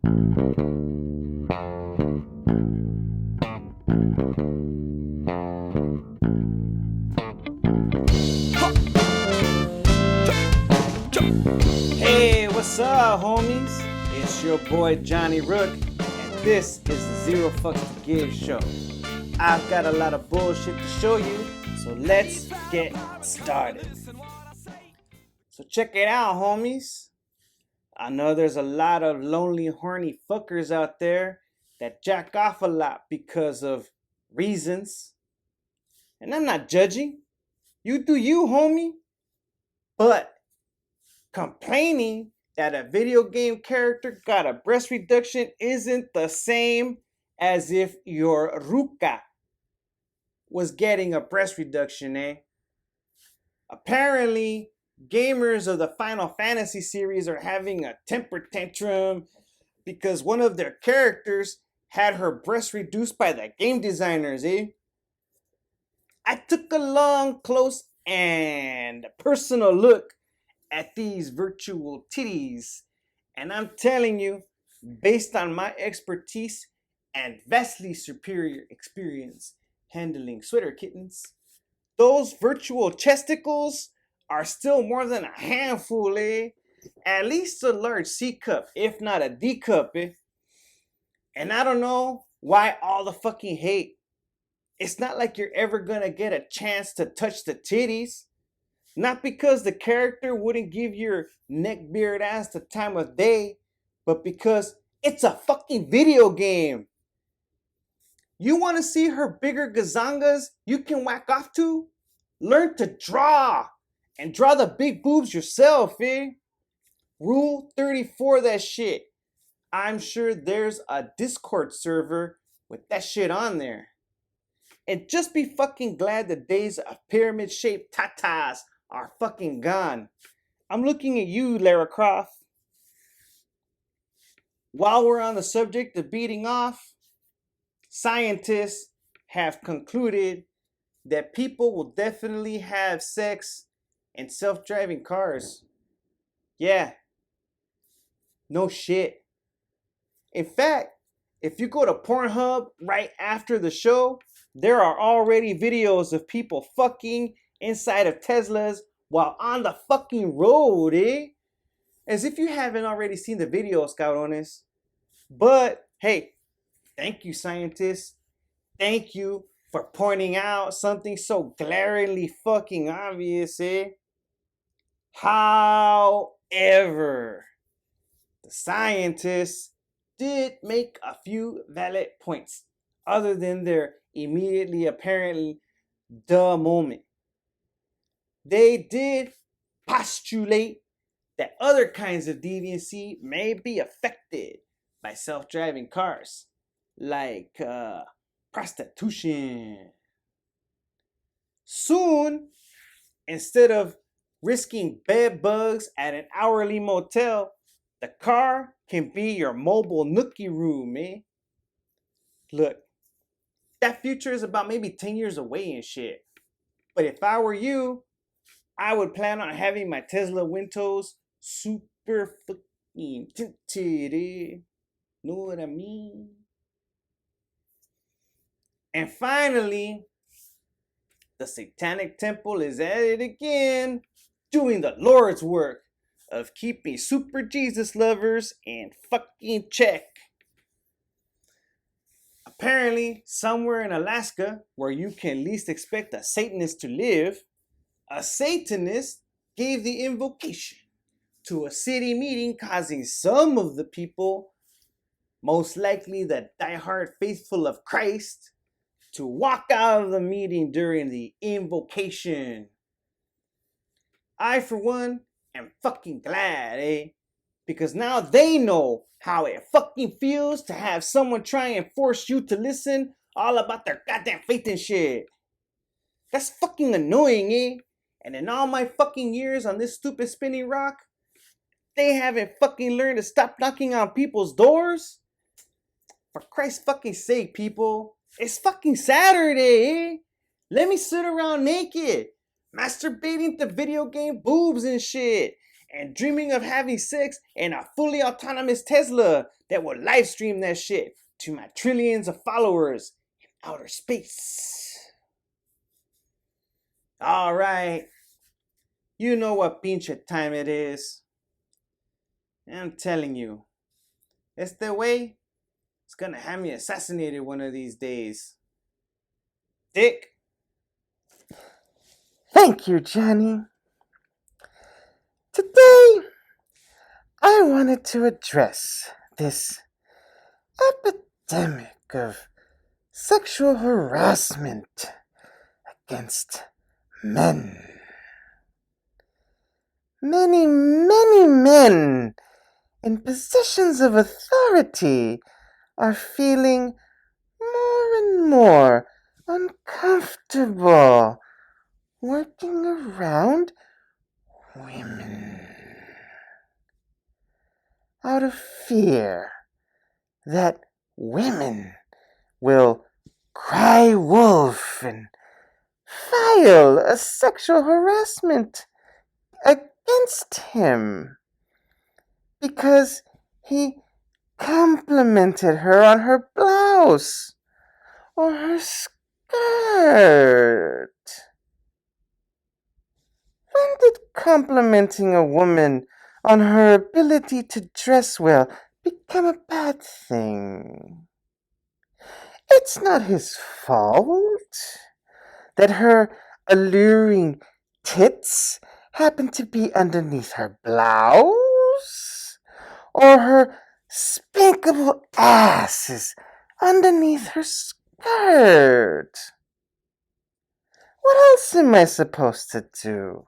Hey, what's up, homies? It's your boy Johnny Rook, and this is the Zero Fucks to Give show. I've got a lot of bullshit to show you, so let's get started. So check it out, homies. I know there's a lot of lonely, horny fuckers out there that jack off a lot because of reasons. And I'm not judging. You do you, homie. But complaining that a video game character got a breast reduction isn't the same as if your Ruka was getting a breast reduction, eh? Apparently, gamers of the Final Fantasy series are having a temper tantrum because one of their characters had her breast reduced by the game designers, eh? I took a long, close, and personal look at these virtual titties, and I'm telling you, based on my expertise and vastly superior experience handling sweater kittens, those virtual chesticles are still more than a handful, eh? At least a large C cup, if not a D cup, eh? And I don't know why all the fucking hate. It's not like you're ever gonna get a chance to touch the titties. Not because the character wouldn't give your neckbeard ass the time of day, but because it's a fucking video game. You want to see her bigger gazangas you can whack off to? Learn to draw and draw the big boobs yourself, eh? Rule 34 that shit. I'm sure there's a Discord server with that shit on there. And just be fucking glad the days of pyramid-shaped tatas are fucking gone. I'm looking at you, Lara Croft. While we're on the subject of beating off, scientists have concluded that people will definitely have sex in self-driving cars. Yeah. No shit. In fact, if you go to Pornhub right after the show, there are already videos of people fucking inside of Teslas while on the fucking road, eh? As if you haven't already seen the videos, cabrones. But, hey, thank you, scientists. Thank you for pointing out something so glaringly fucking obvious, eh? However, the scientists did make a few valid points other than their immediately apparently duh moment. They did postulate that other kinds of deviancy may be affected by self-driving cars, like prostitution. Soon, instead of risking bed bugs at an hourly motel, the car can be your mobile nookie room, eh? Look, that future is about maybe 10 years away and shit. But if I were you, I would plan on having my Tesla windows super fucking tinted, eh? Know what I mean? And finally, the Satanic Temple is at it again, doing the Lord's work of keeping super Jesus lovers in fucking check. Apparently, somewhere in Alaska, where you can least expect a Satanist to live, a Satanist gave the invocation to a city meeting, causing some of the people, most likely the diehard faithful of Christ, to walk out of the meeting during the invocation. I, for one, am fucking glad, eh? Because now they know how it fucking feels to have someone try and force you to listen all about their goddamn faith and shit. That's fucking annoying, eh? And in all my fucking years on this stupid spinning rock, they haven't fucking learned to stop knocking on people's doors? For Christ's fucking sake, people. It's fucking Saturday, eh? Let me sit around naked, masturbating to video game boobs and shit, and dreaming of having sex in a fully autonomous Tesla that will live stream that shit to my trillions of followers in outer space. Alright, you know what pinche time it is. I'm telling you, it's the way it's gonna have me assassinated one of these days. Dick. Thank you, Johnny. Today, I wanted to address this epidemic of sexual harassment against men. Many men in positions of authority are feeling more and more uncomfortable working around women out of fear that women will cry wolf and file a sexual harassment against him because he complimented her on her blouse or her skirt. When did complimenting a woman on her ability to dress well become a bad thing? It's not his fault that her alluring tits happen to be underneath her blouse, or her spankable ass is underneath her skirt. What else am I supposed to do?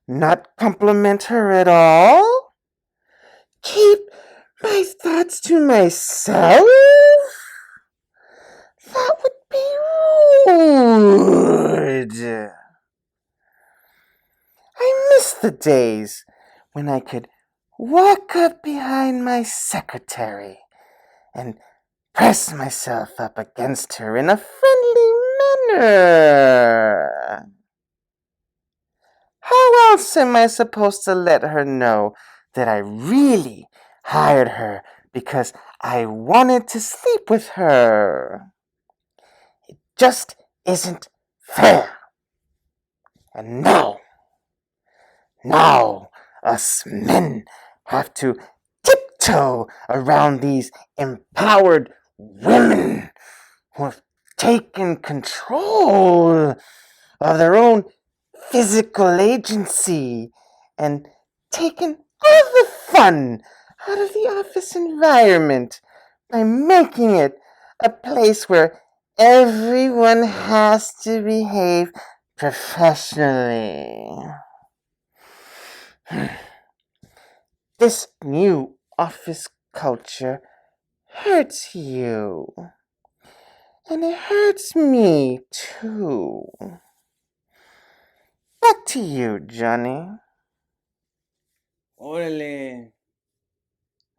Not compliment her at all? Keep my thoughts to myself? That would be rude. I miss the days when I could walk up behind my secretary and press myself up against her in a friendly manner. How else am I supposed to let her know that I really hired her because I wanted to sleep with her? It just isn't fair. And now us men have to tiptoe around these empowered women who have taken control of their own physical agency and taken all the fun out of the office environment by making it a place where everyone has to behave professionally. This new office culture hurts you. And it hurts me, too. Back to you, Johnny. Orale.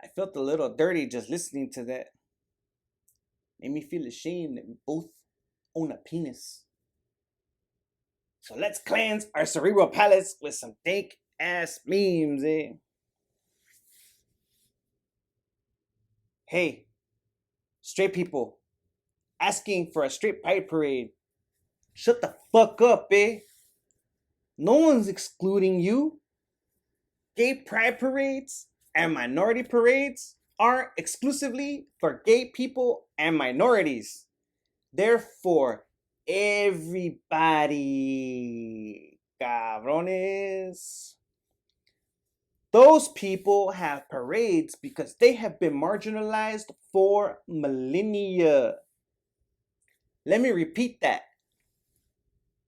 I felt a little dirty just listening to that. Made me feel ashamed that we both own a penis. So let's cleanse our cerebral palates with some dank ass memes, eh? Hey, straight people asking for a straight pride parade. Shut the fuck up, eh? No one's excluding you. Gay pride parades and minority parades aren't exclusively for gay people and minorities. They're for everybody, cabrones. Those people have parades because they have been marginalized for millennia. Let me repeat that.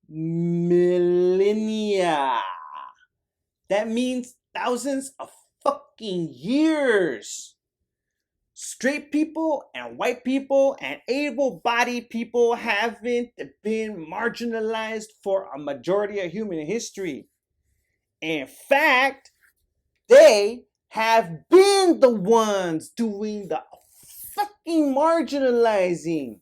Millennia. That means thousands of fucking years. Straight people and white people and able-bodied people haven't been marginalized for a majority of human history. In fact, they have been the ones doing the fucking marginalizing.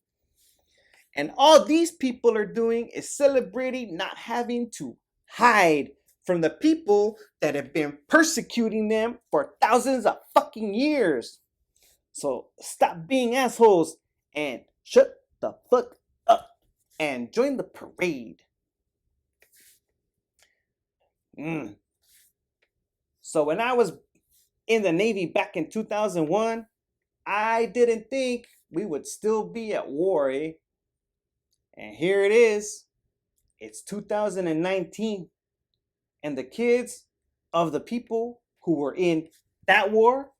And all these people are doing is celebrating not having to hide from the people that have been persecuting them for thousands of fucking years. So stop being assholes and shut the fuck up and join the parade. So when I was in the Navy back in 2001, I didn't think we would still be at war, eh? And here it is. It's 2019. And the kids of the people who were in that war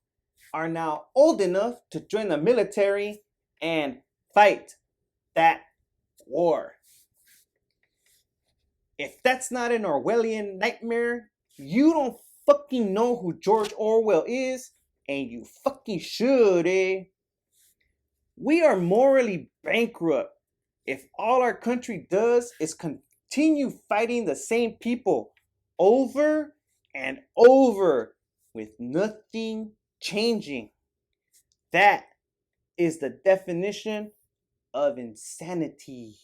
are now old enough to join the military and fight that war. If that's not an Orwellian nightmare, you don't fucking know who George Orwell is, and you fucking should, eh? We are morally bankrupt if all our country does is continue fighting the same people over and over with nothing changing. That is the definition of insanity.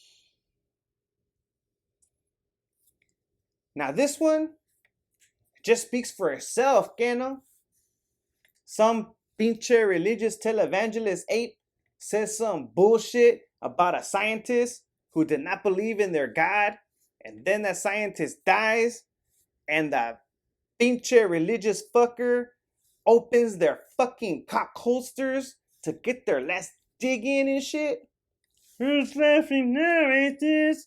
Now this one just speaks for itself, Keno. Some pinche religious televangelist ape says some bullshit about a scientist who did not believe in their God, and then that scientist dies, and the pinche religious fucker opens their fucking cock holsters to get their last dig in and shit. Who's laughing now, ain't this?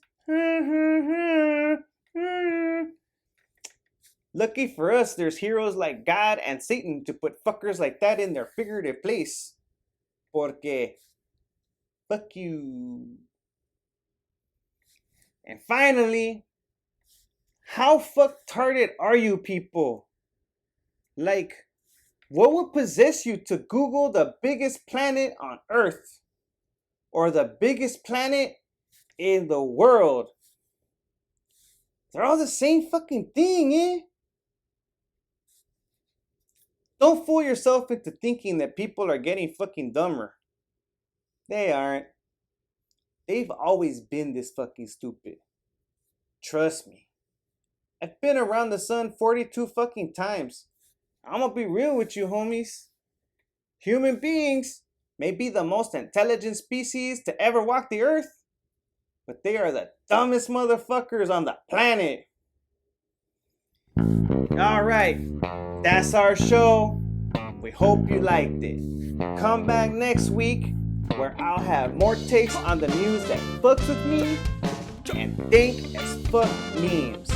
Lucky for us, there's heroes like God and Satan to put fuckers like that in their figurative place. Porque fuck you. And finally, how fucktarded are you people? Like, what would possess you to Google the biggest planet on Earth? Or the biggest planet in the world? They're all the same fucking thing, eh? Don't fool yourself into thinking that people are getting fucking dumber. They aren't. They've always been this fucking stupid. Trust me. I've been around the sun 42 fucking times. I'm gonna be real with you, homies. Human beings may be the most intelligent species to ever walk the earth, but they are the dumbest motherfuckers on the planet. Alright, that's our show. We hope you liked it. Come back next week where I'll have more takes on the news that fucks with me and dank as fuck memes.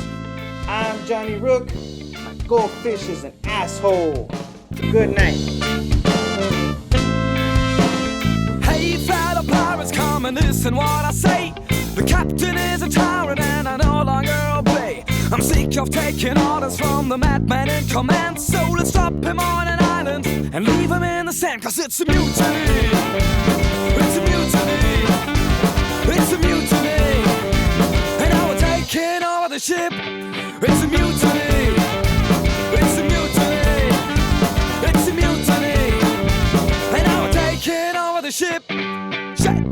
I'm Johnny Rook. My goldfish is an asshole. Good night. Hey, fellow pirates, come and listen what I say. The captain is a tyrant and I no longer obey. I'm sick of taking orders from the madman in command. So let's drop him on an island and leave him in the sand. Cause it's a mutiny. It's a mutiny. It's a mutiny. And now we're taking over the ship. It's a mutiny. It's a mutiny. It's a mutiny. And now we're taking over the ship. Shit.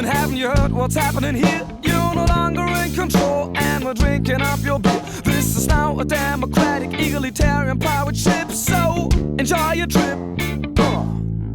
Haven't you heard what's happening here? You're no longer in control and we're drinking up your beer. This is now a democratic, egalitarian pirate ship. So enjoy your trip.